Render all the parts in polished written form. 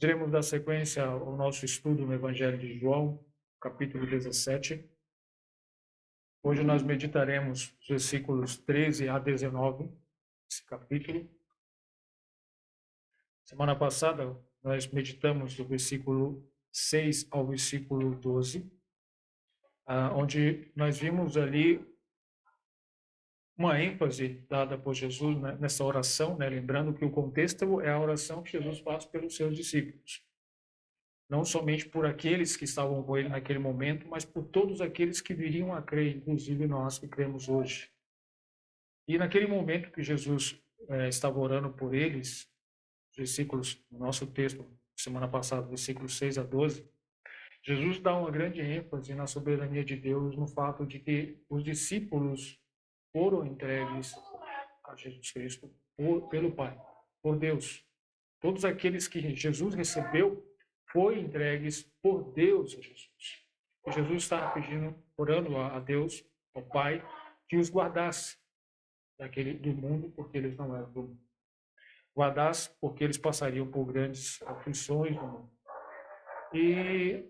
Nós iremos dar sequência ao nosso estudo no Evangelho de João, capítulo 17. Hoje nós meditaremos os versículos 13 a 19, desse capítulo. Semana passada nós meditamos do versículo 6 ao versículo 12, onde nós vimos ali uma ênfase dada por Jesus nessa oração, lembrando que o contexto é a oração que Jesus faz pelos seus discípulos. Não somente por aqueles que estavam com ele naquele momento, mas por todos aqueles que viriam a crer, inclusive nós que cremos hoje. E naquele momento que Jesus estava orando por eles, os versículos do nosso texto, semana passada, versículos 6 a 12, Jesus dá uma grande ênfase na soberania de Deus, no fato de que os discípulos foram entregues a Jesus Cristo pelo Pai, por Deus. Todos aqueles que Jesus recebeu foram entregues por Deus a Jesus. E Jesus estava pedindo, orando a Deus, ao Pai, que os guardasse do mundo, porque eles não eram do mundo. Guardasse porque eles passariam por grandes aflições no mundo. E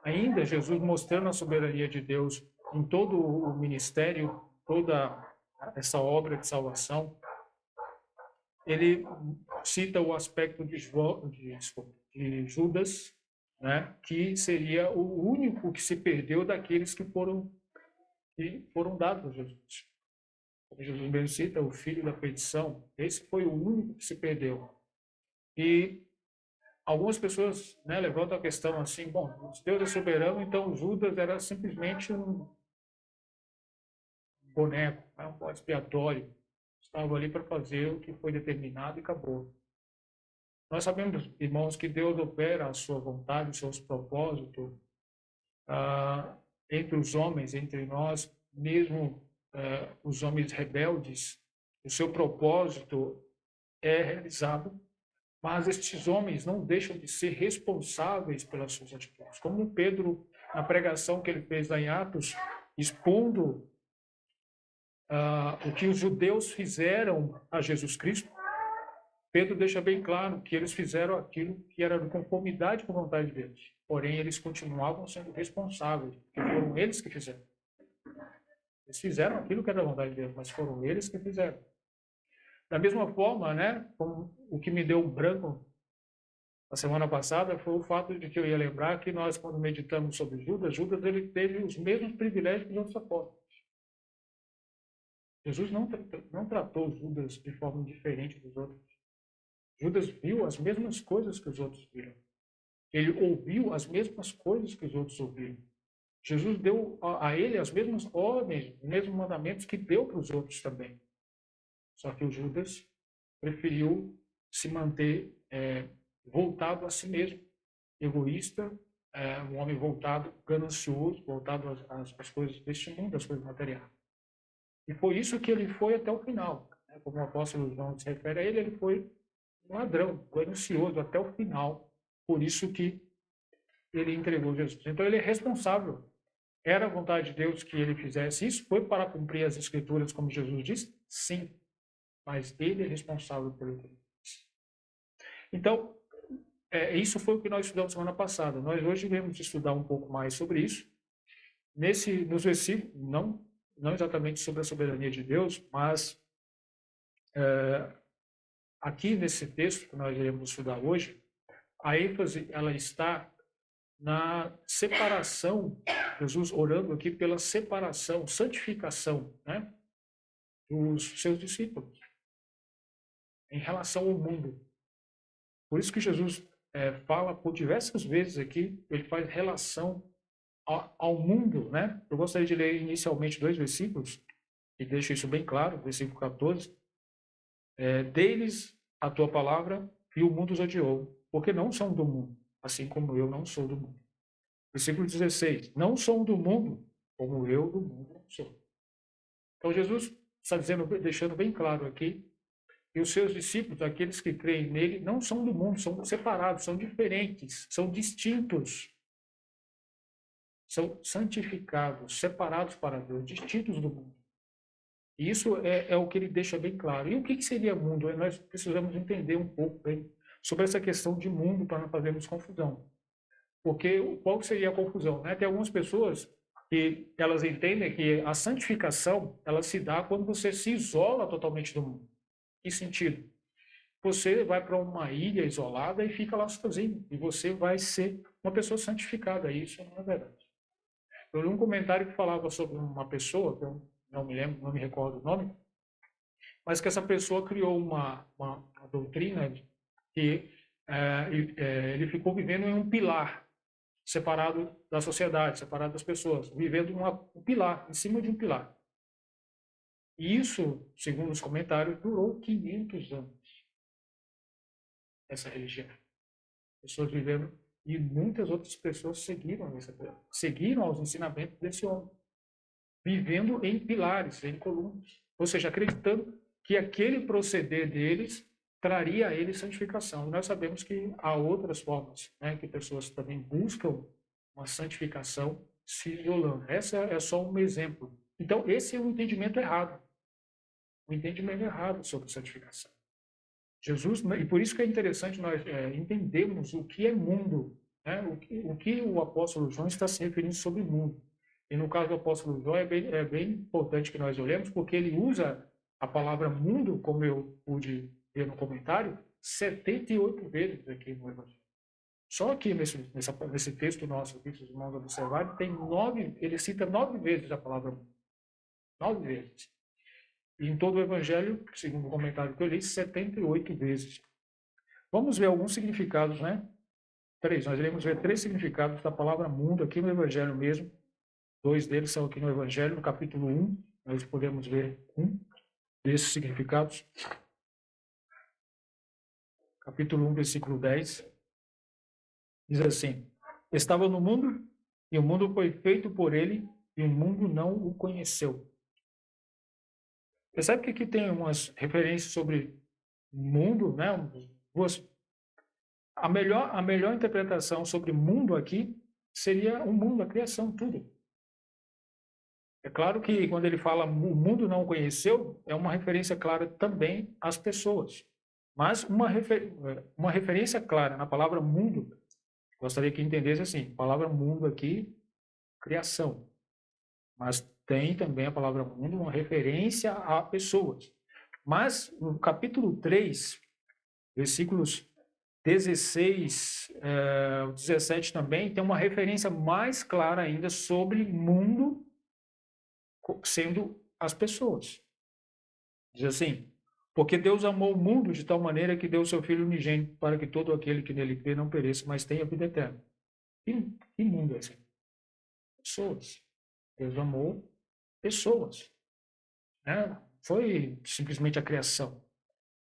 ainda Jesus mostrando a soberania de Deus em todo o ministério, toda essa obra de salvação, ele cita o aspecto de Judas, que seria o único que se perdeu daqueles que foram dados a Jesus. Como Jesus mesmo cita, o filho da perdição, esse foi o único que se perdeu. E algumas pessoas levantam a questão assim, bom, Deus é soberano, então Judas era simplesmente um boneco, um bode expiatório, estava ali para fazer o que foi determinado e acabou. Nós sabemos, irmãos, que Deus opera a sua vontade, os seus propósitos entre os homens, entre nós, mesmo os homens rebeldes, o seu propósito é realizado, mas estes homens não deixam de ser responsáveis pelas suas atitudes. Como Pedro, na pregação que ele fez lá em Atos, expondo o que os judeus fizeram a Jesus Cristo, Pedro deixa bem claro que eles fizeram aquilo que era de conformidade com a vontade de Deus. Porém, eles continuavam sendo responsáveis, porque foram eles que fizeram. Eles fizeram aquilo que era da vontade de Deus, mas foram eles que fizeram. Da mesma forma, como o que me deu um branco na semana passada foi o fato de que eu ia lembrar que nós, quando meditamos sobre Judas, ele teve os mesmos privilégios que os outros apóstolos. Jesus não tratou Judas de forma diferente dos outros. Judas viu as mesmas coisas que os outros viram. Ele ouviu as mesmas coisas que os outros ouviram. Jesus deu a ele as mesmas ordens, os mesmos mandamentos que deu para os outros também. Só que o Judas preferiu se manter voltado a si mesmo, egoísta, um homem voltado, ganancioso, voltado às coisas deste mundo, às coisas materiais. E foi isso que ele foi até o final. Como o apóstolo João se refere a ele, ele foi um ladrão, ganancioso até o final. Por isso que ele entregou Jesus. Então ele é responsável. Era a vontade de Deus que ele fizesse isso? Foi para cumprir as escrituras, como Jesus disse? Sim. Mas ele é responsável pelo que ele fez. Então, isso foi o que nós estudamos semana passada. Nós hoje iremos estudar um pouco mais sobre isso. Nos versículos, não exatamente sobre a soberania de Deus, mas aqui nesse texto que nós iremos estudar hoje, a ênfase ela está na separação, Jesus orando aqui pela separação, santificação, dos seus discípulos em relação ao mundo. Por isso que Jesus fala por diversas vezes aqui, ele faz relação ao mundo, Eu gostaria de ler inicialmente 2 versículos, que deixam isso bem claro, versículo 14. Deles a tua palavra e o mundo os odiou, porque não são do mundo, assim como eu não sou do mundo. Versículo 16. Não são do mundo, como eu do mundo não sou. Então Jesus está deixando bem claro aqui que os seus discípulos, aqueles que creem nele, não são do mundo, são separados, são diferentes, são distintos. São santificados, separados para Deus, distintos do mundo. E isso é o que ele deixa bem claro. E o que seria mundo? Nós precisamos entender um pouco bem sobre essa questão de mundo para não fazermos confusão. Porque qual seria a confusão, né? Tem algumas pessoas que elas entendem que a santificação, ela se dá quando você se isola totalmente do mundo. Que sentido? Você vai para uma ilha isolada e fica lá sozinho. E você vai ser uma pessoa santificada. Isso não é verdade. Eu li um comentário que falava sobre uma pessoa, que eu não me lembro, não me recordo o nome, mas que essa pessoa criou uma doutrina que ele ficou vivendo em um pilar, separado da sociedade, separado das pessoas, vivendo um pilar, em cima de um pilar. E isso, segundo os comentários, durou 500 anos, essa religião. Pessoas vivendo, e muitas outras pessoas seguiram aos ensinamentos desse homem, vivendo em pilares, em colunas, ou seja, acreditando que aquele proceder deles traria a eles santificação. Nós sabemos que há outras formas, né, que pessoas também buscam uma santificação se isolando. Essa é só um exemplo. Então, esse é um entendimento errado. Um entendimento errado sobre santificação. Jesus, e por isso que é interessante nós entendermos o que é mundo, né? O que o apóstolo João está se referindo sobre mundo. E no caso do apóstolo João é bem importante que nós olhemos, porque ele usa a palavra mundo, como eu pude ver no comentário, 78 vezes aqui no Evangelho. Só aqui nesse texto nosso, que os irmãos observaram, ele cita 9 vezes a palavra mundo. 9 vezes. E em todo o Evangelho, segundo o comentário que eu li, 78 vezes. Vamos ver alguns significados, né? Nós iremos ver 3 significados da palavra mundo aqui no Evangelho mesmo. 2 deles são aqui no Evangelho, no capítulo 1. Nós podemos ver um desses significados. Capítulo 1, versículo 10. Diz assim: estava no mundo, e o mundo foi feito por ele, e o mundo não o conheceu. Percebe que aqui tem umas referências sobre mundo, né? A melhor interpretação sobre mundo aqui seria o mundo, a criação, tudo. É claro que quando ele fala o mundo não o conheceu, é uma referência clara também às pessoas. Mas uma referência clara na palavra mundo, gostaria que entendesse assim, a palavra mundo aqui, criação. Mas tem também a palavra mundo uma referência a pessoas. Mas no capítulo 3, versículos 16, 17 também, tem uma referência mais clara ainda sobre mundo sendo as pessoas. Diz assim: porque Deus amou o mundo de tal maneira que deu o seu Filho unigênito para que todo aquele que nele crê não pereça, mas tenha vida eterna. Que mundo é esse? Pessoas. Deus amou pessoas. Né? Foi simplesmente a criação.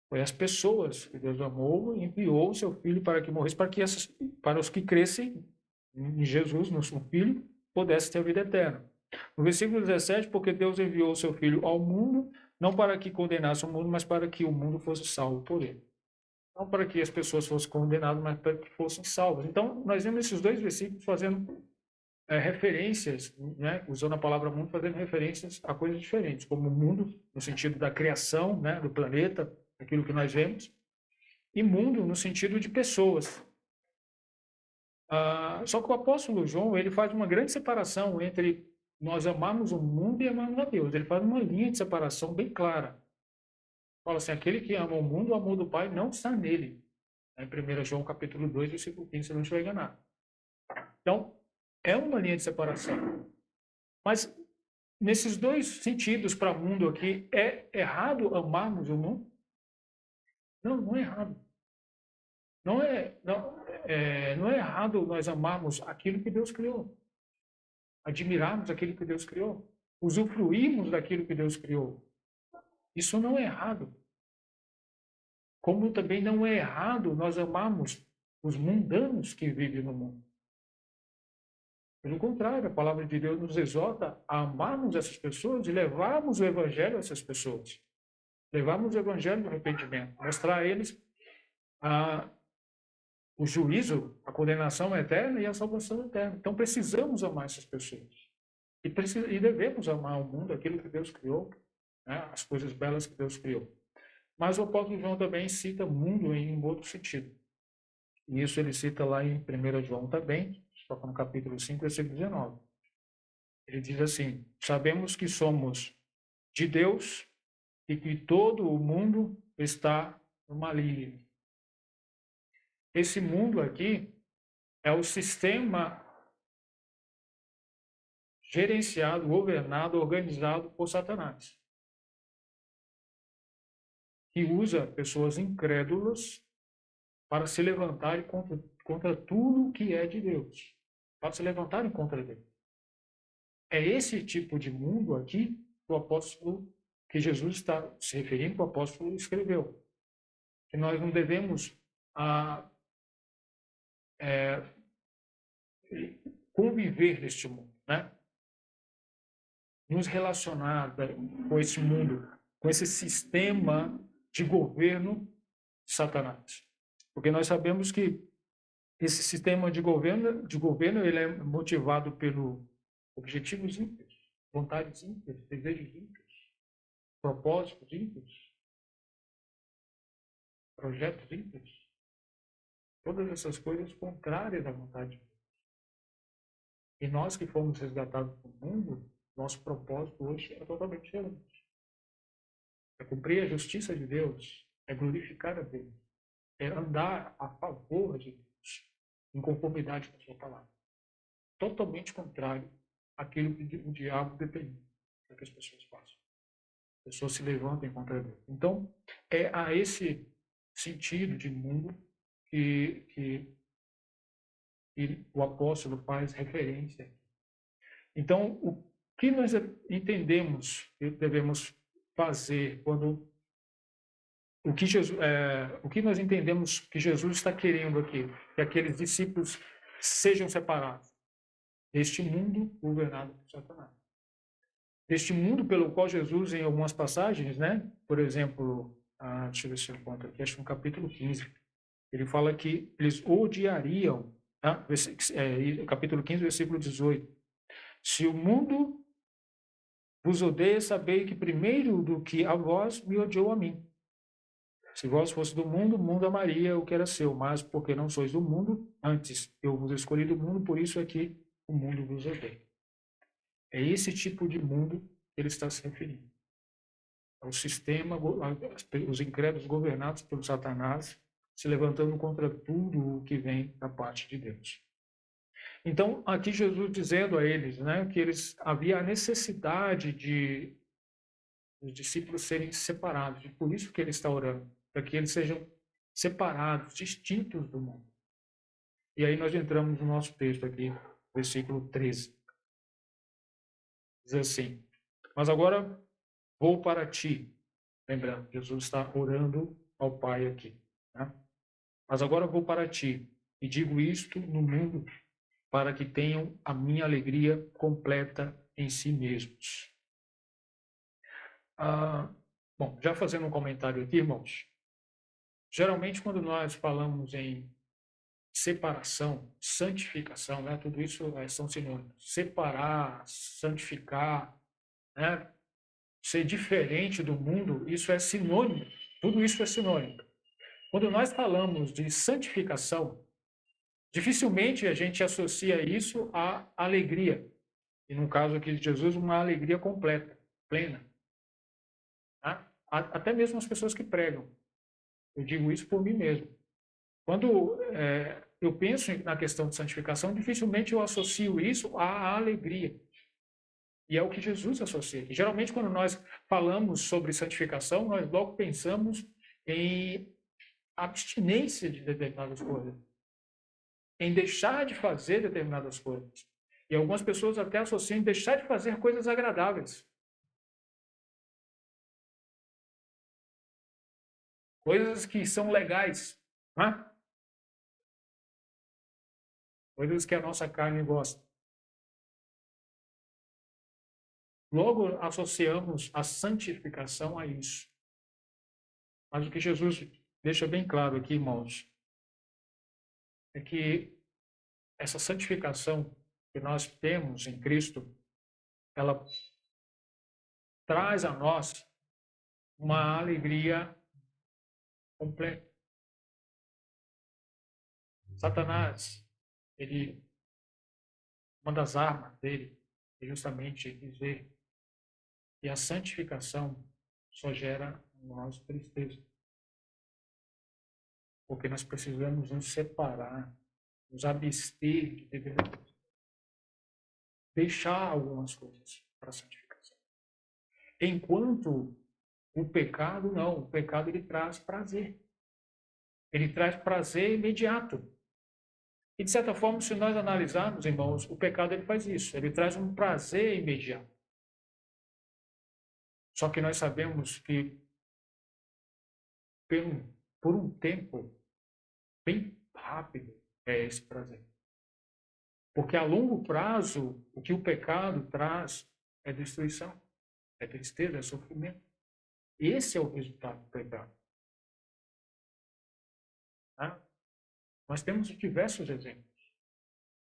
Foi as pessoas que Deus amou e enviou o seu Filho para que morresse, para os que crescem em Jesus, no seu Filho, pudessem ter vida eterna. No versículo 17, porque Deus enviou o seu Filho ao mundo, não para que condenasse o mundo, mas para que o mundo fosse salvo por ele. Não para que as pessoas fossem condenadas, mas para que fossem salvas. Então, nós vemos esses 2 versículos fazendo referências, né, usando a palavra mundo, fazendo referências a coisas diferentes, como o mundo, no sentido da criação, né, do planeta, aquilo que nós vemos, e mundo no sentido de pessoas. Só que o apóstolo João, ele faz uma grande separação entre nós amarmos o mundo e amarmos a Deus. Ele faz uma linha de separação bem clara. Fala assim: aquele que ama o mundo, o amor do Pai não está nele. Em 1 João capítulo 2, versículo 15, se eu não estiver enganado. Então, é uma linha de separação. Mas, nesses 2 sentidos para o mundo aqui, é errado amarmos o mundo? Não, não é errado. Não é errado nós amarmos aquilo que Deus criou. Admirarmos aquilo que Deus criou. Usufruirmos daquilo que Deus criou. Isso não é errado. Como também não é errado nós amarmos os mundanos que vivem no mundo. Pelo contrário, a palavra de Deus nos exorta a amarmos essas pessoas e levarmos o evangelho a essas pessoas. Levarmos o evangelho do arrependimento. Mostrar a eles o juízo, a condenação eterna e a salvação eterna. Então, precisamos amar essas pessoas. E devemos amar o mundo, aquilo que Deus criou, né? As coisas belas que Deus criou. Mas o apóstolo João também cita mundo em um outro sentido. E isso ele cita lá em 1 João também, só que no capítulo 5, versículo 19. Ele diz assim: sabemos que somos de Deus e que todo o mundo está no maligno. Esse mundo aqui é o sistema gerenciado, governado, organizado por Satanás, que usa pessoas incrédulas para se levantarem contra tudo que é de Deus, para se levantarem contra Deus. É esse tipo de mundo aqui que Jesus está se referindo, que o apóstolo escreveu. Que nós não devemos conviver neste mundo, né? Nos relacionar com esse mundo, com esse sistema de governo de Satanás. Porque nós sabemos que esse sistema de governo ele é motivado pelo objetivos ímpios, vontades ímpias, desejos ímpios, propósitos ímpios, projetos ímpios. Todas essas coisas contrárias à vontade de Deus. E nós que fomos resgatados do mundo, nosso propósito hoje é totalmente diferente. É cumprir a justiça de Deus, é glorificar a Deus, é andar a favor de Deus, em conformidade com a sua palavra. Totalmente contrário àquilo que o diabo determina que as pessoas façam. As pessoas se levantem contra Deus. Então, é a esse sentido de mundo que o apóstolo faz referência. Então, o que nós entendemos que devemos fazer quando o que nós entendemos que Jesus está querendo aqui, que aqueles discípulos sejam separados deste mundo governado por Satanás. Deste mundo pelo qual Jesus, em algumas passagens, né? Por exemplo, deixa eu ver se eu encontro aqui, acho que no capítulo 15, ele fala que eles odiariam, tá? Capítulo 15, versículo 18. Se o mundo vos odeia, sabei que primeiro do que a vós me odiou a mim. Se vós fosse do mundo, o mundo amaria o que era seu, mas porque não sois do mundo, antes eu vos escolhi do mundo, por isso é que o mundo vos odeia. É esse tipo de mundo que ele está se referindo. É o sistema, os incrédulos governados pelo Satanás, se levantando contra tudo o que vem da parte de Deus. Então, aqui Jesus dizendo a eles, né, que havia a necessidade de os discípulos serem separados, e por isso que ele está orando, para que eles sejam separados, distintos do mundo. E aí nós entramos no nosso texto aqui, versículo 13. Diz assim: mas agora vou para ti. Lembrando, Jesus está orando ao Pai aqui. Né? Mas agora vou para ti, e digo isto no mundo, para que tenham a minha alegria completa em si mesmos. Bom, já fazendo um comentário aqui, irmãos. Geralmente, quando nós falamos em separação, santificação, né, tudo isso são sinônimos. Separar, santificar, né, ser diferente do mundo, isso é sinônimo. Tudo isso é sinônimo. Quando nós falamos de santificação, dificilmente a gente associa isso à alegria. E no caso aqui de Jesus, uma alegria completa, plena. Tá? Até mesmo as pessoas que pregam. Eu digo isso por mim mesmo. Quando eu penso na questão de santificação, dificilmente eu associo isso à alegria. E é o que Jesus associa. E, geralmente, quando nós falamos sobre santificação, nós logo pensamos em abstinência de determinadas coisas, em deixar de fazer determinadas coisas. E algumas pessoas até associam em deixar de fazer coisas agradáveis. Coisas que são legais. Né? Coisas que a nossa carne gosta. Logo associamos a santificação a isso. Mas o que Jesus deixa bem claro aqui, irmãos, é que essa santificação que nós temos em Cristo, ela traz a nós uma alegria completa. Satanás, uma das armas dele é justamente dizer que a santificação só gera em nós tristeza. Porque nós precisamos nos separar, nos abster de deixar algumas coisas para a santificação. Enquanto o pecado, não. O pecado, ele traz prazer. Ele traz prazer imediato. E, de certa forma, se nós analisarmos, irmãos, o pecado, ele faz isso. Ele traz um prazer imediato. Só que nós sabemos que, por um tempo bem rápido, é esse prazer. Porque a longo prazo, o que o pecado traz é destruição, é tristeza, é sofrimento. Esse é o resultado do pecado. Tá? Nós temos diversos exemplos.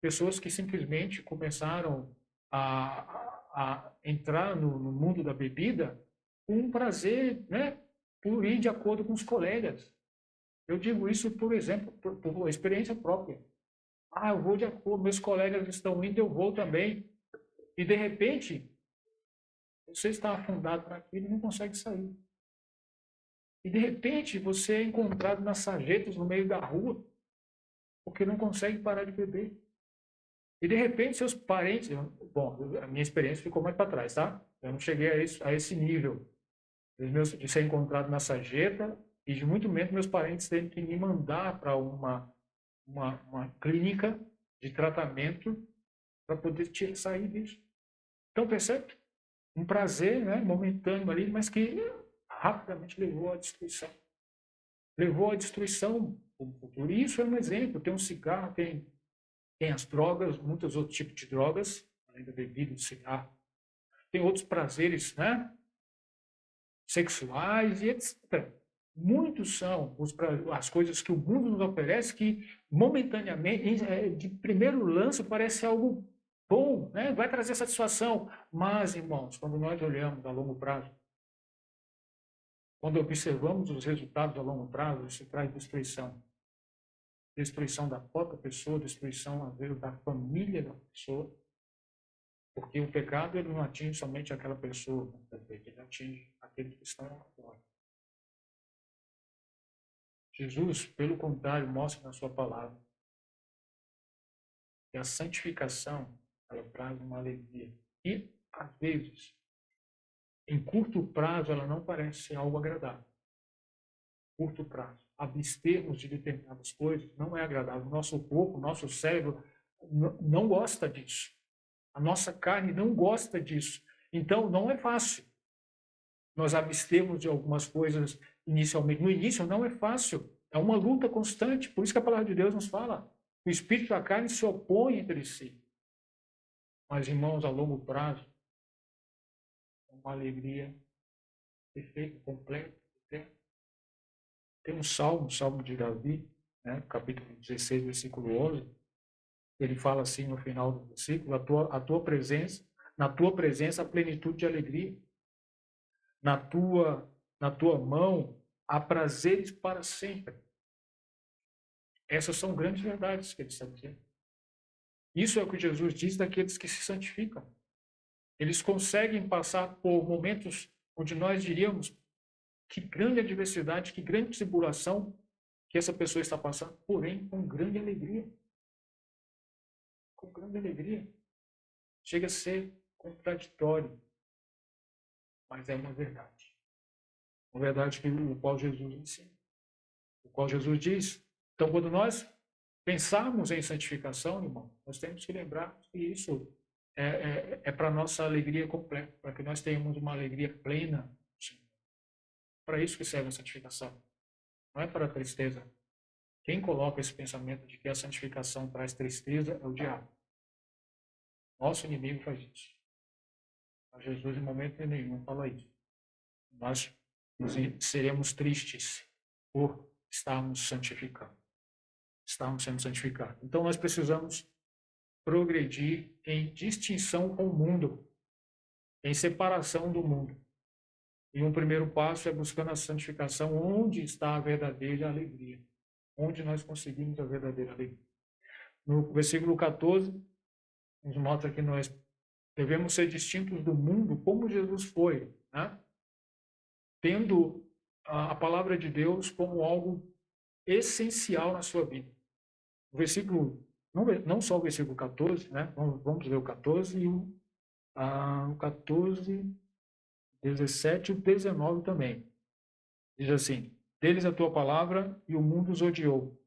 Pessoas que simplesmente começaram a entrar no mundo da bebida com um prazer, né, por ir de acordo com os colegas. Eu digo isso, por exemplo, por experiência própria. Eu vou de acordo, meus colegas estão indo, eu vou também. E, de repente, você está afundado naquilo e não consegue sair. E, de repente, você é encontrado nas sarjetas no meio da rua, porque não consegue parar de beber. E, de repente, seus parentes... Bom, a minha experiência ficou mais para trás, tá? Eu não cheguei a esse nível de ser encontrado na sarjeta e, de muito menos, meus parentes terem que me mandar para uma clínica de tratamento para poder sair disso. Então, percebe? Um prazer, né, momentâneo ali, mas que rapidamente levou à destruição. Levou à destruição do futuro. E isso é um exemplo. Tem um cigarro, tem as drogas, muitos outros tipos de drogas, além da bebida, do cigarro. Tem outros prazeres, né, sexuais e etc. Muitos são as coisas que o mundo nos oferece que, momentaneamente, de primeiro lance, parece algo bom, né? Vai trazer satisfação. Mas, irmãos, quando nós olhamos a longo prazo, quando observamos os resultados a longo prazo, isso traz destruição. Destruição da própria pessoa, destruição, às vezes, da família da pessoa. Porque o pecado, ele não atinge somente aquela pessoa, ele atinge aqueles que estão lá fora. Jesus, pelo contrário, mostra na sua palavra que a santificação, ela traz uma alegria. E, às vezes, em curto prazo, ela não parece ser algo agradável. Curto prazo. Abstermos de determinadas coisas não é agradável. O nosso corpo, o nosso cérebro não gosta disso. A nossa carne não gosta disso. Então, não é fácil. Nós abstermos de algumas coisas inicialmente. No início, não é fácil. É uma luta constante. Por isso que a palavra de Deus nos fala. O espírito e a carne se opõem entre si. Mas, irmãos, a longo prazo, é uma alegria perfeita, completa. Tem um salmo de Davi, né, capítulo 16, versículo 11. Ele fala assim no final do versículo: a tua presença, na tua presença, a plenitude de alegria. Na tua mão, há prazeres para sempre. Essas são grandes verdades que ele está dizendo. Isso é o que Jesus diz daqueles que se santificam. Eles conseguem passar por momentos onde nós diríamos que grande adversidade, que grande tribulação que essa pessoa está passando, porém com grande alegria. Com grande alegria. Chega a ser contraditório, mas é uma verdade. Uma verdade que o qual Jesus ensina. O qual Jesus diz. Então, quando nós pensarmos em santificação, irmão, nós temos que lembrar que isso é para a nossa alegria completa, para que nós tenhamos uma alegria plena. Para isso que serve a santificação. Não é para a tristeza. Quem coloca esse pensamento de que a santificação traz tristeza é o diabo. Nosso inimigo faz isso. Mas Jesus, em momento nenhum, fala isso. Nós seremos tristes por estarmos santificando. Estamos sendo santificados. Então, nós precisamos progredir em distinção com o mundo, em separação do mundo. E um primeiro passo é buscando a santificação onde está a verdadeira alegria. onde nós conseguimos a verdadeira alegria. No versículo 14, nos mostra que nós devemos ser distintos do mundo como Jesus foi, né? Tendo a palavra de Deus como algo essencial na sua vida. O versículo, não só o versículo 14, né? Vamos ler o 14 e o 14, 17 e o 19 também. Diz assim: deles a tua palavra e o mundo os odiou,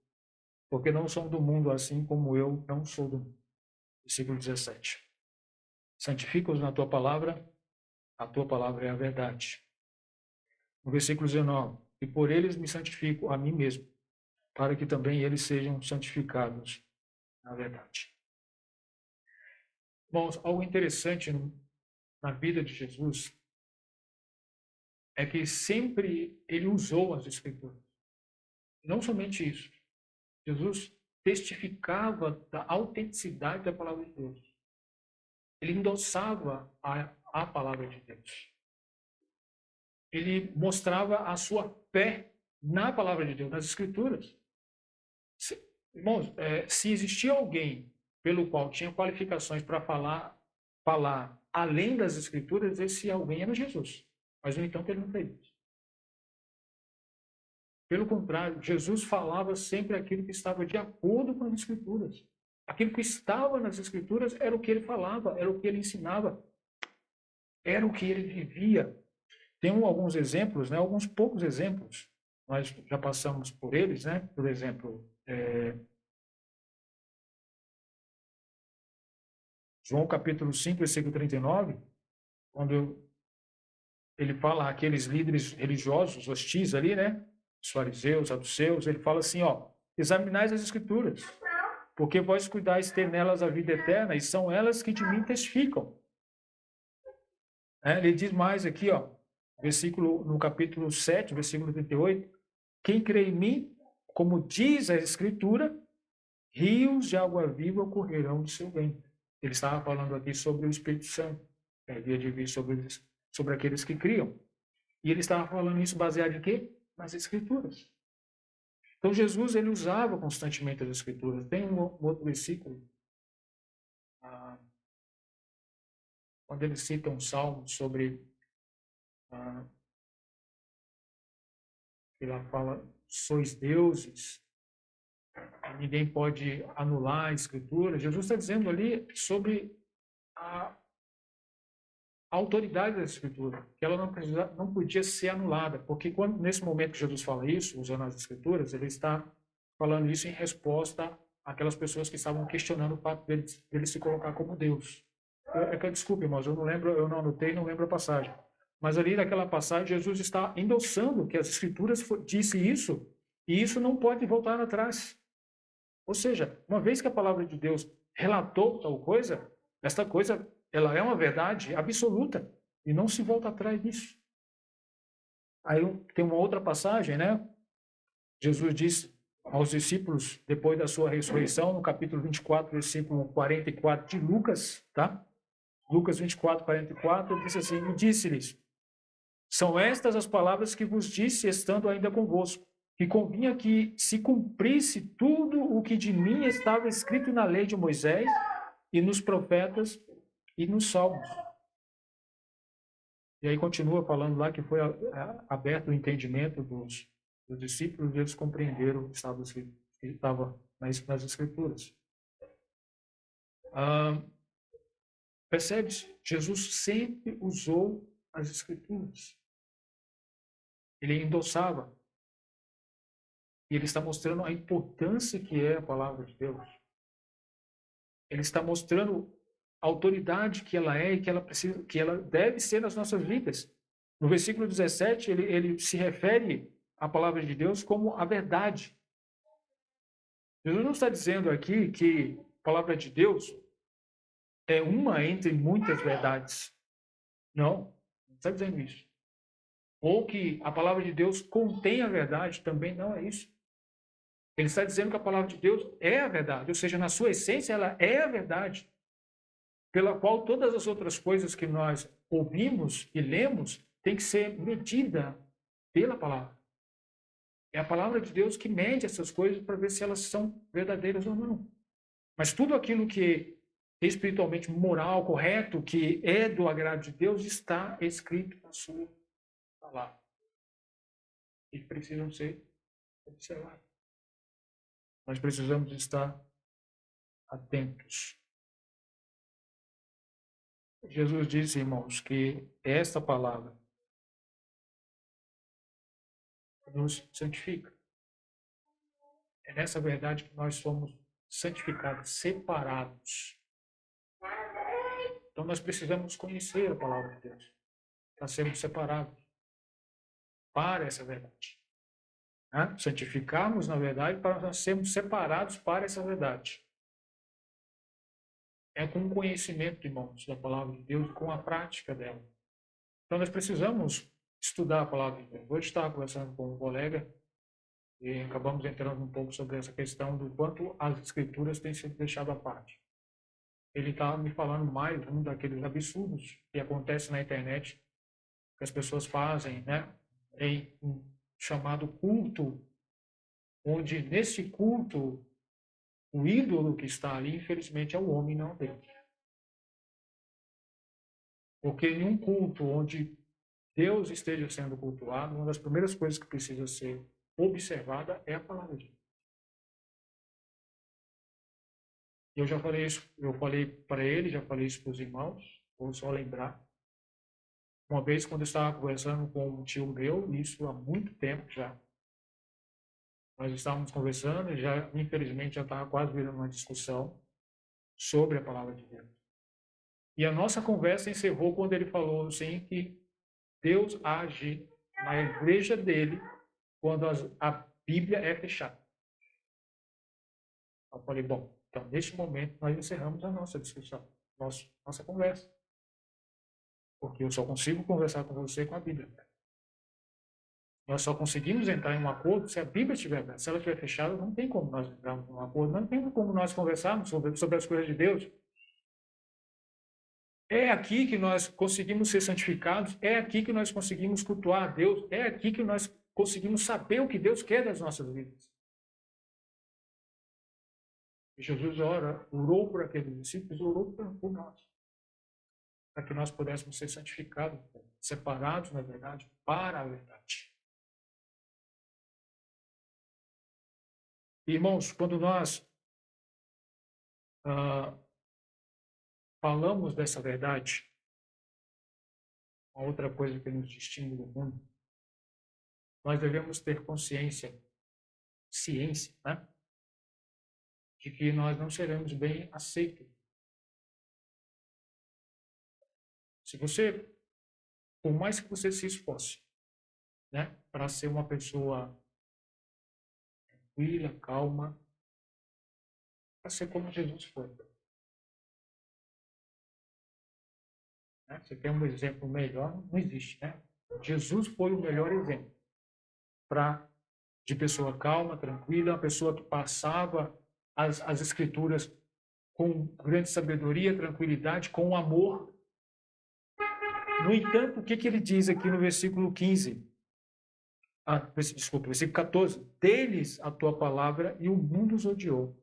porque não são do mundo, assim como eu não sou do mundo. Versículo 17. Santifica-os na tua palavra, a tua palavra é a verdade. No versículo 19, e por eles me santifico a mim mesmo, para que também eles sejam santificados na verdade. Bom, algo interessante na vida de Jesus é que sempre ele usou as Escrituras. Não somente isso. Jesus testificava da autenticidade da palavra de Deus. Ele endossava a palavra de Deus. Ele mostrava a sua fé na palavra de Deus, nas Escrituras. Irmãos, se existia alguém pelo qual tinha qualificações para falar além das Escrituras, esse alguém era Jesus. Mas, no entanto, ele não fez isso. Pelo contrário, Jesus falava sempre aquilo que estava de acordo com as Escrituras. Aquilo que estava nas Escrituras era o que ele falava, era o que ele ensinava, era o que ele vivia. Tem alguns exemplos, né? Alguns poucos exemplos, nós já passamos por eles, né? Por exemplo, João capítulo 5, versículo 39, quando ele fala aqueles líderes religiosos hostis ali, né? Os fariseus, saduceus, ele fala assim, ó, examinais as Escrituras, porque vós cuidais ter nelas a vida eterna, e são elas que de mim testificam. Ele diz mais aqui, ó, no capítulo 7, versículo 38, quem crê em mim, como diz a Escritura, rios de água viva correrão de seu ventre. Ele estava falando aqui sobre o Espírito Santo, que havia de vir sobre aqueles que criam. E ele estava falando isso baseado em quê? Nas Escrituras. Então, Jesus, ele usava constantemente as Escrituras. Tem um outro versículo, quando ele cita um salmo sobre, ele fala, sois deuses, ninguém pode anular a Escritura. Jesus está dizendo ali sobre a autoridade da Escritura, que ela não podia ser anulada, porque nesse momento que Jesus fala isso, usando as Escrituras, ele está falando isso em resposta àquelas pessoas que estavam questionando o fato dele se colocar como Deus. Desculpe, irmãos, eu não anotei, não lembro a passagem. Mas ali naquela passagem, Jesus está endossando que as Escrituras disse isso, e isso não pode voltar atrás. Ou seja, uma vez que a palavra de Deus relatou tal coisa, esta coisa ela é uma verdade absoluta e não se volta atrás disso. Aí tem uma outra passagem, né? Jesus disse aos discípulos, depois da sua ressurreição, no capítulo 24, versículo 44 de Lucas, tá? Lucas 24, 44, ele disse assim, e disse-lhes, são estas as palavras que vos disse, estando ainda convosco, que convinha que se cumprisse tudo o que de mim estava escrito na lei de Moisés e nos profetas e nos salmos. E aí continua falando lá que foi aberto o entendimento dos discípulos e eles compreenderam o que estava nas Escrituras. Percebe-se? Jesus sempre usou as Escrituras. Ele endossava. E ele está mostrando a importância que é a palavra de Deus. Ele está mostrando a autoridade que ela é e que ela deve ser nas nossas vidas. No versículo 17, ele se refere à palavra de Deus como a verdade. Jesus não está dizendo aqui que a palavra de Deus é uma entre muitas verdades. Não está dizendo isso. Ou que a palavra de Deus contém a verdade, também não é isso. Ele está dizendo que a palavra de Deus é a verdade, ou seja, na sua essência ela é a verdade, pela qual todas as outras coisas que nós ouvimos e lemos tem que ser medida pela palavra. É a palavra de Deus que mede essas coisas para ver se elas são verdadeiras ou não. Mas tudo aquilo que é espiritualmente moral, correto, que é do agrado de Deus, está escrito na sua palavra. E precisam ser observados. Nós precisamos estar atentos. Jesus disse, irmãos, que esta palavra nos santifica. É nessa verdade que nós somos santificados, separados. Então nós precisamos conhecer a palavra de Deus para sermos separados para essa verdade. Santificarmos, na verdade, para nós sermos separados para essa verdade. É com o conhecimento, irmãos, da palavra de Deus, com a prática dela. Então nós precisamos estudar a palavra de Deus. Hoje estava conversando com um colega e acabamos entrando um pouco sobre essa questão do quanto as escrituras têm sido deixadas à parte. Ele estava me falando mais um daqueles absurdos que acontecem na internet, que as pessoas fazem, em um chamado culto, onde nesse culto o ídolo que está ali, infelizmente, é o homem, não Deus. Porque em um culto onde Deus esteja sendo cultuado, uma das primeiras coisas que precisa ser observada é a palavra de Deus. Eu já falei isso, eu falei para ele, já falei isso para os irmãos, vou só lembrar. Uma vez, quando eu estava conversando com um tio meu, isso há muito tempo já, nós estávamos conversando e já, infelizmente, já estava quase virando uma discussão sobre a palavra de Deus. E a nossa conversa encerrou quando ele falou assim que Deus age na igreja dele quando a Bíblia é fechada. Eu falei, bom, então neste momento nós encerramos a nossa discussão, nossa conversa. Porque eu só consigo conversar com você com a Bíblia. Nós só conseguimos entrar em um acordo se a Bíblia estiver aberta. Se ela estiver fechada, não tem como nós entrarmos em um acordo, não tem como nós conversarmos sobre as coisas de Deus. É aqui que nós conseguimos ser santificados, é aqui que nós conseguimos cultuar a Deus, é aqui que nós conseguimos saber o que Deus quer das nossas vidas. E Jesus orou por aqueles discípulos, orou por nós, para que nós pudéssemos ser santificados, separados, na verdade, para a verdade. Irmãos, quando nós falamos dessa verdade, uma outra coisa que nos distingue do mundo, nós devemos ter ciência, de que nós não seremos bem aceitos. Se você, por mais que você se esforce, para ser uma pessoa tranquila, calma, para ser como Jesus foi. Você quer um exemplo melhor? Não existe, Jesus foi o melhor exemplo de pessoa calma, tranquila, uma pessoa que passava as escrituras com grande sabedoria, tranquilidade, com amor. No entanto, o que ele diz aqui no versículo 15? Versículo 14. Deles a tua palavra e o mundo os odiou.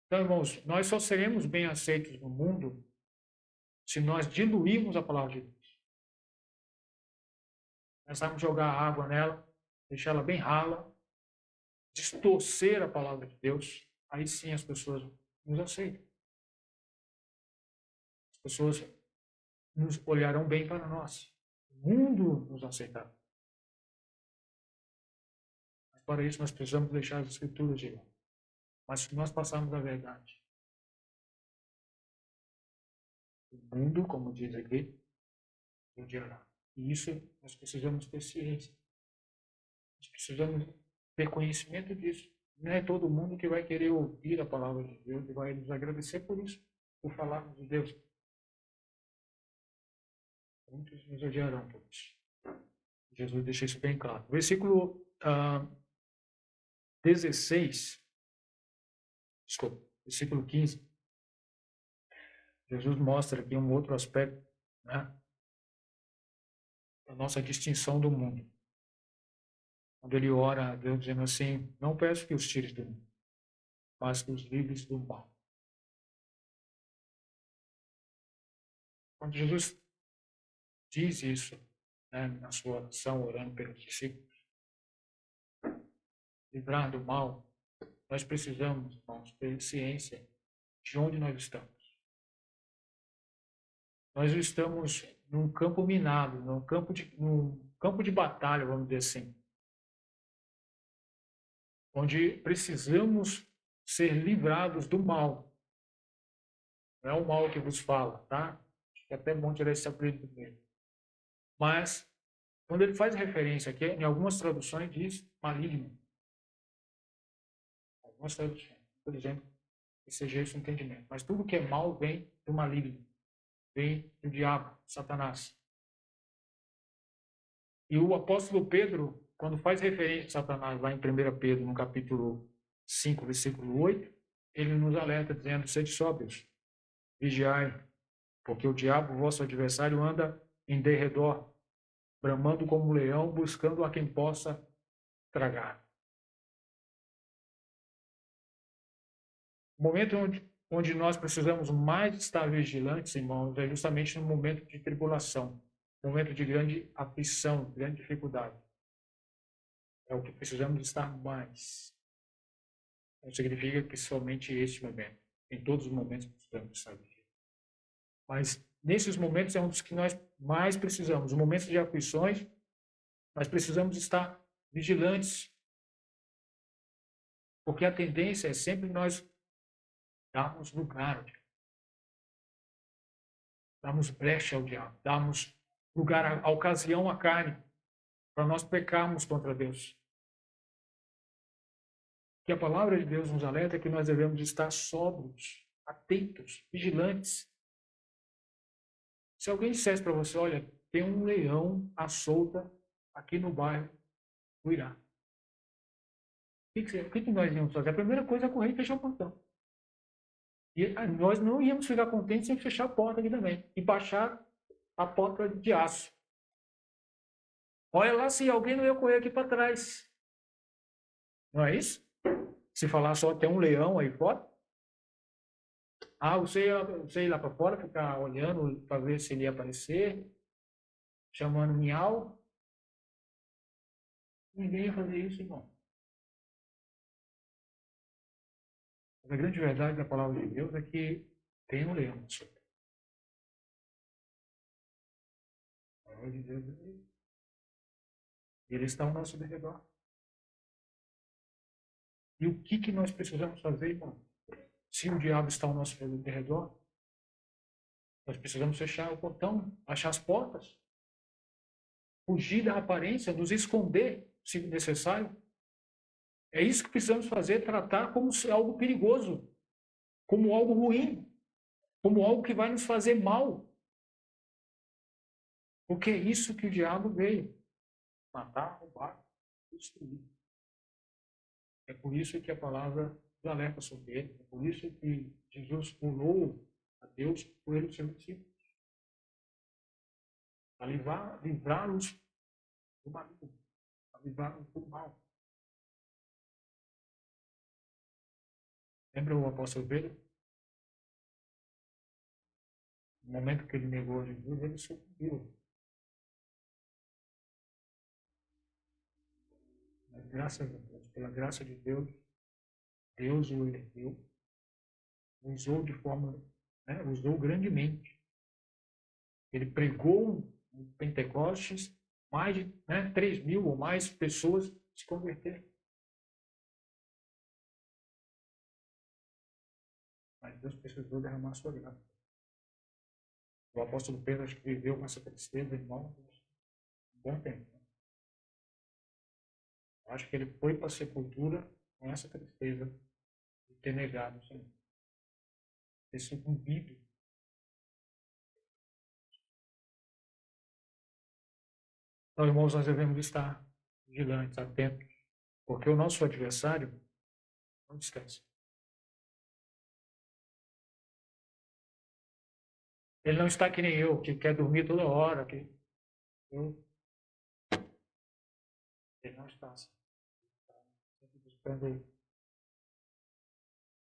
Então, irmãos, nós só seremos bem aceitos no mundo se nós diluirmos a palavra de Deus. Começarmos a jogar água nela, deixar ela bem rala, distorcer a palavra de Deus, aí sim as pessoas nos aceitam. As pessoas nos olharão bem para nós. O mundo nos aceitará. Mas para isso nós precisamos deixar as escrituras de lado. Mas se nós passarmos a verdade, o mundo, como diz aqui, odiará. E isso nós precisamos ter ciência. Nós precisamos ter conhecimento disso. Não é todo mundo que vai querer ouvir a palavra de Deus e vai nos agradecer por isso, por falarmos de Deus. Muitos nos odiarão por isso. Jesus deixa isso bem claro. Versículo 15. Jesus mostra aqui um outro aspecto, a nossa distinção do mundo. Quando ele ora a Deus dizendo assim, não peço que os tires do mundo, mas que os livres do mal. Quando Jesus diz isso, né, na sua oração, orando pelos discípulos, livrar do mal, nós precisamos, irmãos, ter ciência de onde nós estamos. Nós estamos num campo minado, num campo de batalha, vamos dizer assim, onde precisamos ser livrados do mal. Não é o mal que vos fala, tá? Acho que é até bom tirar esse apelido primeiro. Mas, quando ele faz referência aqui, em algumas traduções diz maligno. Algumas traduções, por exemplo, que seja esse o entendimento. Mas tudo que é mal vem do maligno, vem do diabo, Satanás. E o apóstolo Pedro, quando faz referência a Satanás lá em 1 Pedro, no capítulo 5, versículo 8, ele nos alerta dizendo, sede sóbrios, vigiai, porque o diabo, vosso adversário, anda em derredor, bramando como um leão, buscando a quem possa tragar. O momento onde nós precisamos mais estar vigilantes, irmãos, é justamente no momento de tribulação, momento de grande aflição, grande dificuldade. É o que precisamos estar mais. Não significa que somente este momento. Em todos os momentos precisamos estar vigilantes. Mas nesses momentos é um dos que nós mais precisamos. Os momentos de aflições, nós precisamos estar vigilantes. Porque a tendência é sempre nós darmos lugar ao diabo. Darmos brecha ao diabo. Darmos lugar, a ocasião à carne, para nós pecarmos contra Deus. Que a palavra de Deus nos alerta é que nós devemos estar sóbrios, atentos, vigilantes. Se alguém dissesse para você, olha, tem um leão à solta aqui no bairro do Irá. O que nós íamos fazer? A primeira coisa é correr e fechar o portão. E nós não íamos ficar contentes sem fechar a porta aqui também. E baixar a porta de aço. Olha lá se alguém não ia correr aqui para trás. Não é isso? Se falar só tem um leão aí fora. Ah, você ia lá para fora, ficar olhando para ver se ele ia aparecer, chamando miau. Ninguém ia fazer isso, irmão. Mas a grande verdade da palavra de Deus é que tem um leão. A palavra de Deus é isso. Ele está ao nosso redor. E o que nós precisamos fazer, irmão? Se o diabo está ao nosso redor, nós precisamos fechar o portão, achar as portas, fugir da aparência, nos esconder, se necessário. É isso que precisamos fazer, tratar como algo perigoso, como algo ruim, como algo que vai nos fazer mal. Porque é isso que o diabo veio: matar, roubar, destruir. É por isso que a palavra nos alerta sobre ele. É por isso que Jesus orou a Deus por ele ser discípulos. Para livrá-los do maligno, para livrá-los do mal. Lembra o apóstolo Pedro? No momento que ele negou a Jesus, ele sucumbiu. Mas graças a Deus, pela graça de Deus, Deus o ergueu, usou de forma, né, usou grandemente. Ele pregou em Pentecostes, mais de 3.000 ou mais pessoas se converteram. Mas Deus precisou derramar sua graça. O apóstolo Pedro acho que viveu com essa tristeza, irmão, um bom tempo. Eu acho que ele foi para a sepultura com essa tristeza de ter negado o Senhor, ter sucumbido. Então, irmãos, nós devemos estar vigilantes, atentos, porque o nosso adversário não descansa. Ele não está que nem eu, que quer dormir toda hora. Eu Ele não está assim. Sempre buscando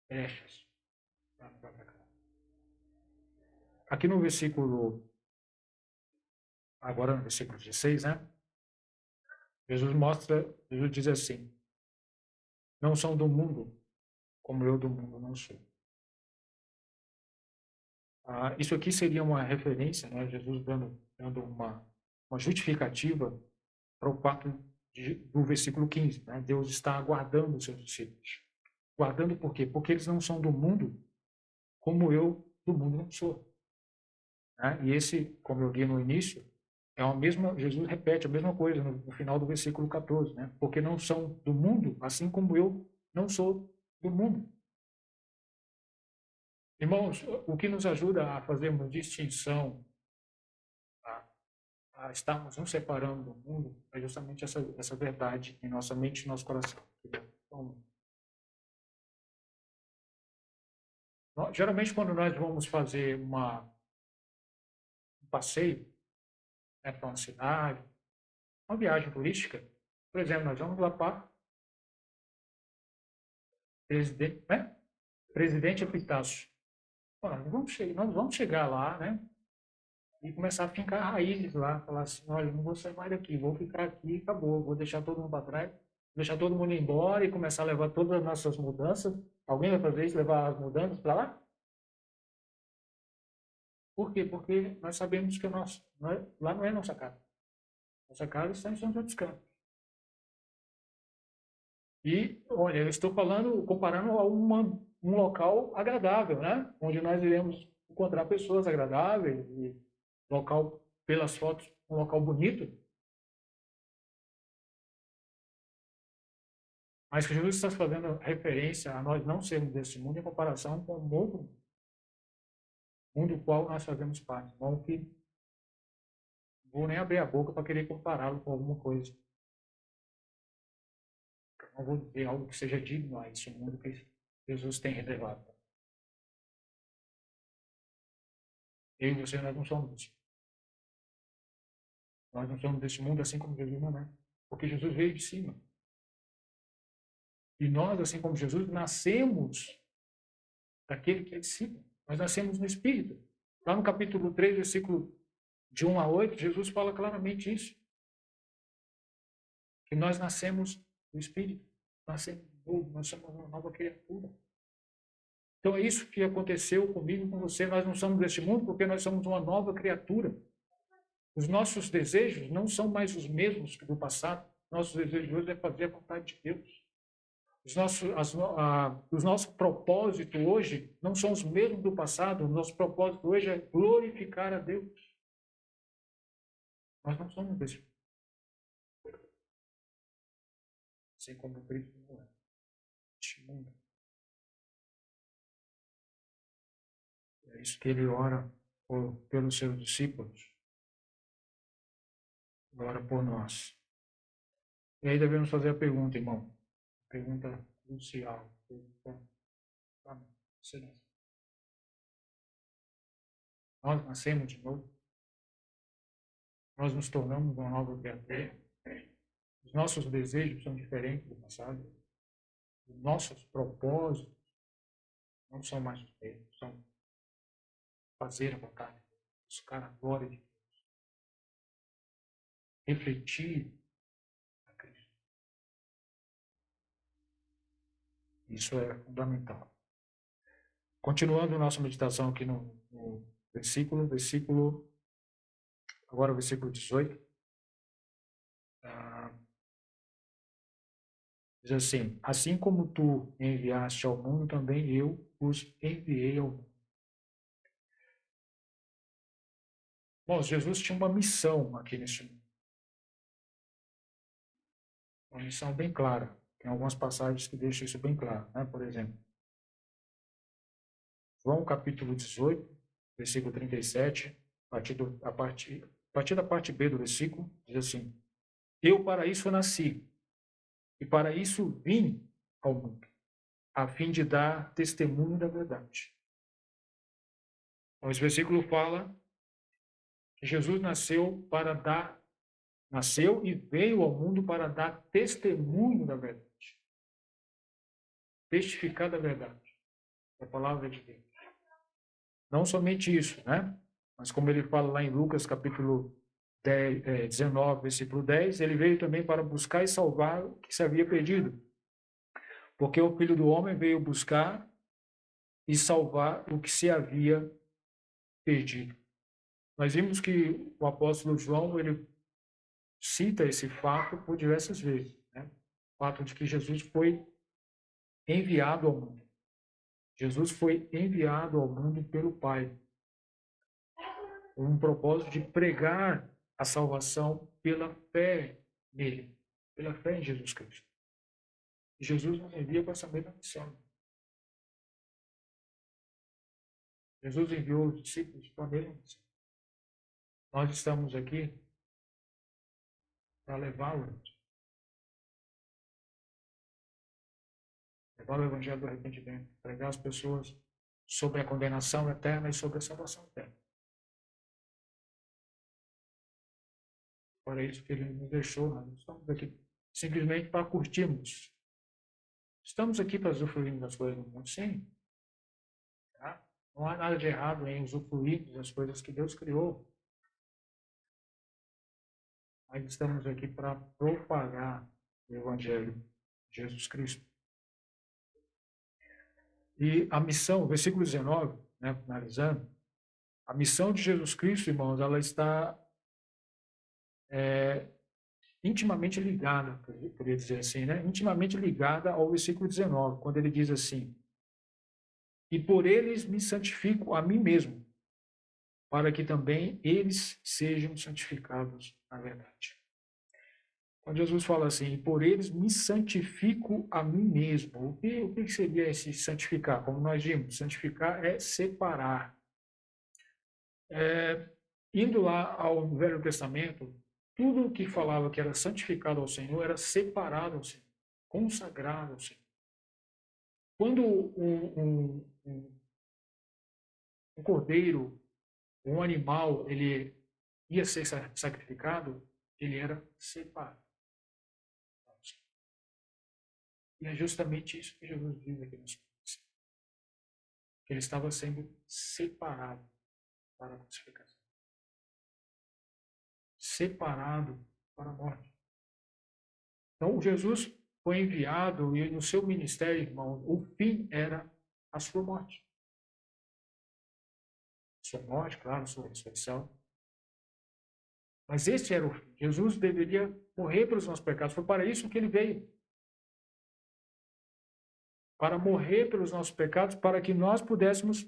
brechas. Aqui no versículo, agora no versículo 16, né? Jesus diz assim: não são do mundo, como eu do mundo não sou. Isso aqui seria uma referência, né? Jesus dando uma justificativa para o fato do versículo 15. Né? Deus está aguardando os seus discípulos. Guardando por quê? Porque eles não são do mundo, como eu do mundo não sou. Né? E esse, como eu li no início, Jesus repete a mesma coisa no final do versículo 14, né? Porque não são do mundo, assim como eu não sou do mundo. Irmãos, o que nos ajuda a fazermos distinção, a estarmos nos separando do mundo, é justamente essa verdade em nossa mente e nosso coração. Então, geralmente, quando nós vamos fazer um passeio, né, para uma cidade, uma viagem turística, por exemplo, nós vamos lá para Presidente Epitácio. Nós vamos chegar lá, né? E começar a fincar raízes lá, falar assim, olha, não vou sair mais daqui, vou ficar aqui, acabou, vou deixar todo mundo para trás, deixar todo mundo embora e começar a levar todas as nossas mudanças. Alguém vai fazer isso, levar as mudanças para lá? Por quê? Porque nós sabemos que lá não é nossa casa. Nossa casa está em São José dos Campos. E, olha, eu estou comparando a um local agradável, né? Onde nós iremos encontrar pessoas agradáveis, e local, pelas fotos, um local bonito. Mas que Jesus está fazendo referência a nós não sermos desse mundo em comparação com o outro mundo do qual nós fazemos parte. Bom, que não vou nem abrir a boca para querer compará-lo com alguma coisa. Não vou dizer algo que seja digno a esse mundo que Jesus tem reservado. Eu e você, nós não somos desse. Nós não somos desse mundo assim como Jesus não é. Porque Jesus veio de cima. E nós, assim como Jesus, nascemos daquele que é de cima. Nós nascemos no Espírito. Lá no capítulo 3, versículo de 1 a 8, Jesus fala claramente isso. Que nós nascemos do Espírito. Nascemos de novo, nós somos uma nova criatura. Então é isso que aconteceu comigo e com você. Nós não somos deste mundo porque nós somos uma nova criatura. Os nossos desejos não são mais os mesmos que do passado. Nossos desejos hoje é fazer a vontade de Deus. Os nossos propósitos hoje não são os mesmos do passado. O nosso propósito hoje é glorificar a Deus. Nós não somos desse mundo. Assim como Cristo não é deste mundo. É isso que ele ora pelos seus discípulos. Ora por nós. E aí devemos fazer a pergunta, irmão. Pergunta crucial. Nós nascemos de novo. Nós nos tornamos uma nova criatura. Os nossos desejos são diferentes do passado. Os nossos propósitos não são mais os mesmos. São fazer a vontade de Deus, buscar a glória de Deus, refletir a Cristo. Isso é fundamental. Continuando nossa meditação aqui no agora o versículo 18. Diz assim: assim como tu enviaste ao mundo, também eu os enviei ao mundo. Bom, Jesus tinha uma missão aqui neste mundo. Uma missão bem clara. Tem algumas passagens que deixam isso bem claro, né? Por exemplo, João capítulo 18, versículo 37, a partir da parte B do versículo, diz assim: eu para isso nasci, e para isso vim ao mundo, a fim de dar testemunho da verdade. Então, esse versículo fala que Jesus nasceu para dar nasceu e veio ao mundo para dar testemunho da verdade. Testificar da verdade. A palavra de Deus. Não somente isso, né? Mas como ele fala lá em Lucas, capítulo 19, versículo 10, ele veio também para buscar e salvar o que se havia perdido. Porque o Filho do Homem veio buscar e salvar o que se havia perdido. Nós vimos que o apóstolo João, ele cita esse fato por diversas vezes, né? O fato de que Jesus foi enviado ao mundo. Jesus foi enviado ao mundo pelo Pai, com um propósito de pregar a salvação pela fé nele, pela fé em Jesus Cristo. E Jesus nos envia com essa mesma missão. Jesus enviou os discípulos com a mesma missão. Nós estamos aqui para levá-los, levar o evangelho do arrependimento, pregar as pessoas sobre a condenação eterna e sobre a salvação eterna. Para isso que ele nos deixou, nós não estamos aqui simplesmente para curtirmos. Estamos aqui para usufruir das coisas do mundo, sim. Tá? Não há nada de errado em usufruir das coisas que Deus criou. Mas estamos aqui para propagar o evangelho de Jesus Cristo. E a missão, versículo 19, né, finalizando, a missão de Jesus Cristo, irmãos, ela está intimamente ligada, poderia dizer assim, né? Intimamente ligada ao versículo 19, quando ele diz assim: e por eles me santifico a mim mesmo, para que também eles sejam santificados na verdade. Quando Jesus fala assim, por eles me santifico a mim mesmo, o que seria esse santificar? Como nós vimos, santificar é separar. Indo lá ao Velho Testamento, tudo que falava que era santificado ao Senhor era separado ao Senhor, consagrado ao Senhor. Quando um cordeiro, um animal, ele ia ser sacrificado, ele era separado. E é justamente isso que Jesus diz aqui nos Salmos. Que ele estava sendo separado para a crucificação. Separado para a morte. Então, Jesus foi enviado e no seu ministério, irmão, o fim era a sua morte. Sua morte, claro, sua ressurreição. Mas esse era o fim. Jesus deveria morrer pelos nossos pecados. Foi para isso que ele veio. Para morrer pelos nossos pecados, para que nós pudéssemos,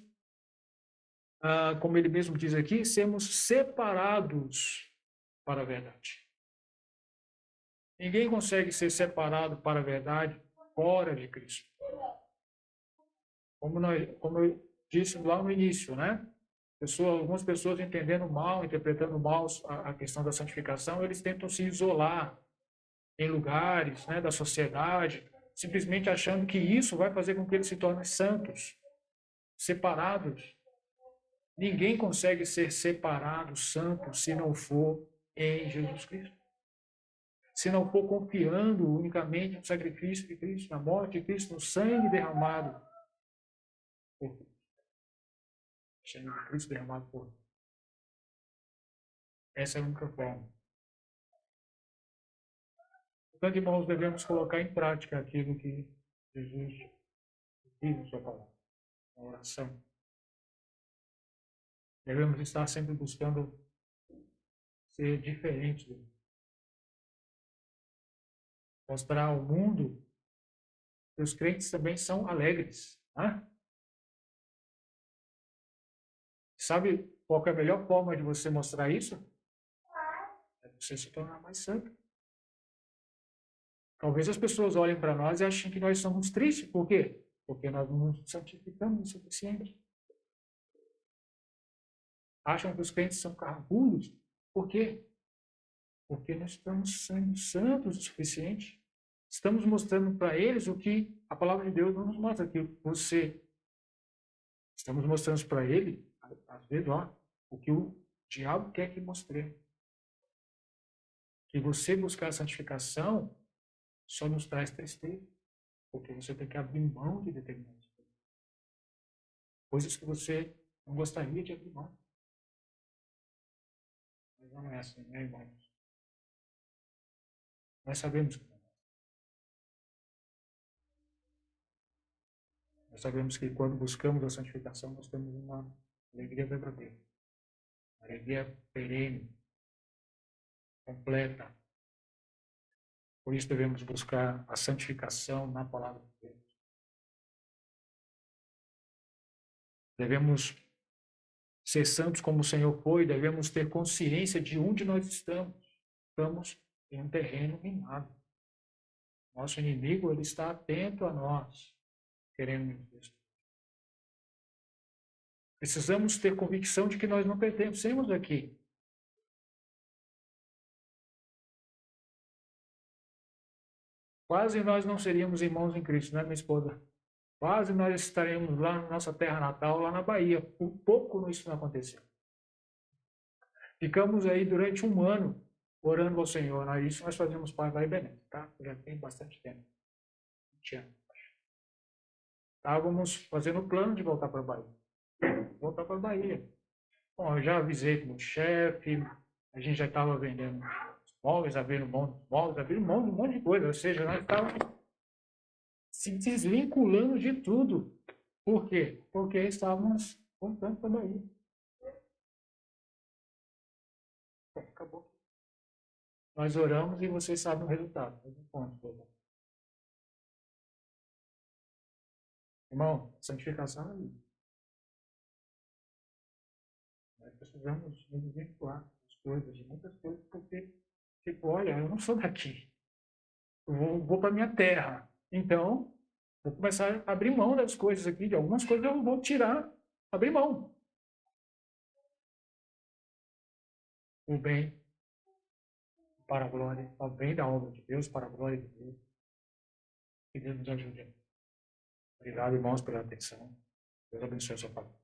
como ele mesmo diz aqui, sermos separados para a verdade. Ninguém consegue ser separado para a verdade fora de Cristo. Como eu disse lá no início, né? Algumas pessoas entendendo mal, interpretando mal a questão da santificação, eles tentam se isolar em lugares, né, da sociedade, simplesmente achando que isso vai fazer com que eles se tornem santos, separados. Ninguém consegue ser separado, santo, se não for em Jesus Cristo. Se não for confiando unicamente no sacrifício de Cristo, na morte de Cristo, no sangue derramado por Cristo. Sangue de Cristo derramado por Cristo. Essa é a única forma. Portanto, irmãos, devemos colocar em prática aquilo que Jesus diz na sua palavra, na oração. Devemos estar sempre buscando ser diferentes, mostrar ao mundo que os crentes também são alegres. Né? Sabe qual é a melhor forma de você mostrar isso? É você se tornar mais santo. Talvez as pessoas olhem para nós e achem que nós somos tristes. Por quê? Porque nós não nos santificamos o suficiente. Acham que os crentes são carrancudos. Por quê? Porque nós estamos sendo santos o suficiente. Estamos mostrando para eles o que a palavra de Deus não nos mostra. Que você... Estamos mostrando para ele, às vezes, o que o diabo quer que mostremos. E você buscar a santificação só nos traz tristeza, porque você tem que abrir mão de determinadas coisas. Coisas que você não gostaria de abrir mão. Mas não é assim, né, irmãos? Nós sabemos que não é. Nós sabemos que quando buscamos a santificação, nós temos uma alegria verdadeira. Uma alegria perene, completa. Por isso devemos buscar a santificação na palavra de Deus. Devemos ser santos como o Senhor foi, devemos ter consciência de onde nós estamos. Estamos em um terreno minado. Nosso inimigo, ele está atento a nós, querendo nos destruir. Precisamos ter convicção de que nós não pertencemos aqui. Quase nós não seríamos irmãos em Cristo, né, minha esposa? Quase nós estaremos lá na nossa terra natal, lá na Bahia. Por pouco isso não aconteceu. Ficamos aí durante um ano orando ao Senhor. Né? Isso nós fazemos parte lá em Belém, tá? Já tem bastante tempo. 20 anos. Estávamos fazendo o plano de voltar para a Bahia. Voltar para a Bahia. Bom, eu já avisei com o chefe, a gente já estava vendendo móveis, abrindo mão dos móveis, abrindo mão de um monte de coisa. Ou seja, nós estávamos se desvinculando de tudo. Por quê? Porque estávamos voltando para a Bahia. Acabou. Nós oramos e vocês sabem o resultado. Irmão, santificação é isso. Nós precisamos nos vincular das coisas, de muitas coisas, porque, tipo, olha, eu não sou daqui. Eu vou para minha terra. Então, vou começar a abrir mão das coisas aqui, de algumas coisas eu vou tirar, abrir mão. O bem para a glória, o bem da obra de Deus, para a glória de Deus. Que Deus nos ajude. Obrigado, irmãos, pela atenção. Deus abençoe a sua palavra.